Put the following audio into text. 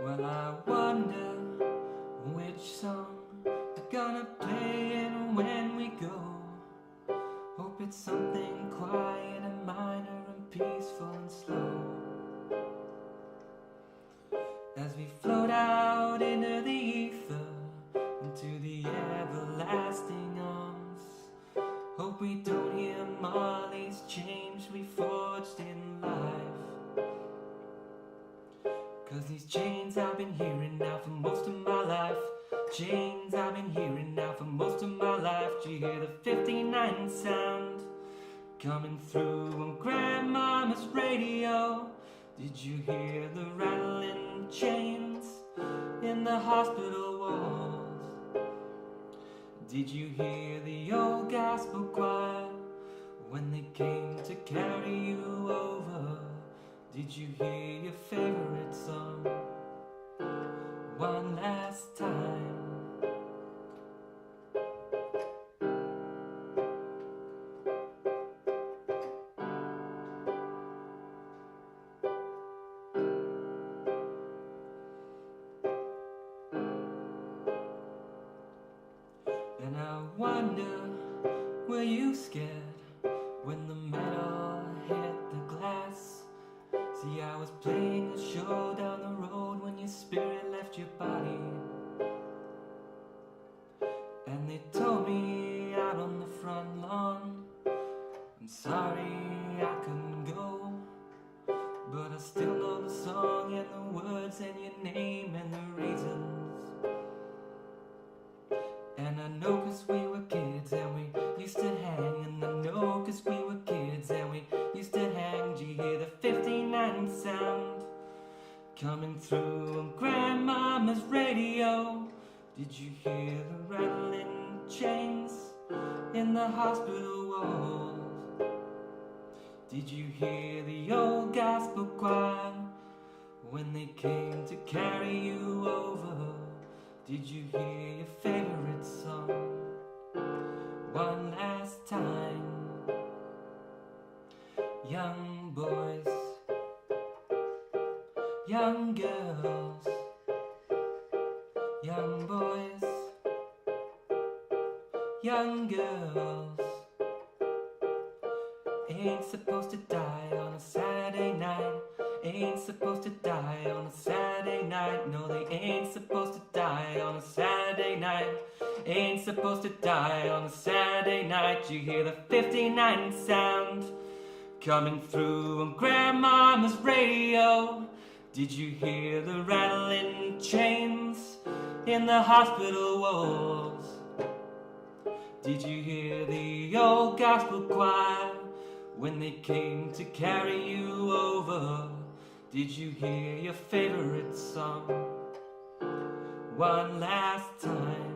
Well, I wonder which song they're gonna play and when we go. Hope it's something quiet and minor and peaceful and slow. As we float out into the ether, into the everlasting arms. Hope we don't hear Marley's chains we forged in life. 'Cause these chains I've been hearing now for most of my life. Chains I've been hearing now for most of my life. Do you hear the 59 sound coming through on Grandmama's radio? Did you hear the rattling chains in the hospital walls? Did you hear the old gospel choir when they came to carry you over? Did you hear your favorite song one last time? And I wonder, were you scared when the metal hit the glass? See, I was playing a show down the road when your spirit left your body. And they told me out on the front lawn, I'm sorry I couldn't go, but I still know the song and the words and your name and the reasons. And I know 'cause we were kids and we used to hang. And I know 'cause we were kids and we used to hang. Do you hear the 59 sound coming through on Grandmama's radio? Did you hear the rattling chains in the hospital walls? Did you hear the old gospel choir when they came to carry you over? Did you hear your favorite song one last time? Young boys, young girls, young boys, young girls, ain't supposed to die on a Saturday night. Ain't supposed to die on a Saturday night. No, they ain't supposed to die on a Saturday night. Ain't supposed to die on a Saturday night. You hear the 59 sound coming through on Grandmama's radio. Did you hear the rattling chains in the hospital walls? Did you hear the old gospel choir when they came to carry you over? Did you hear your favorite song one last time?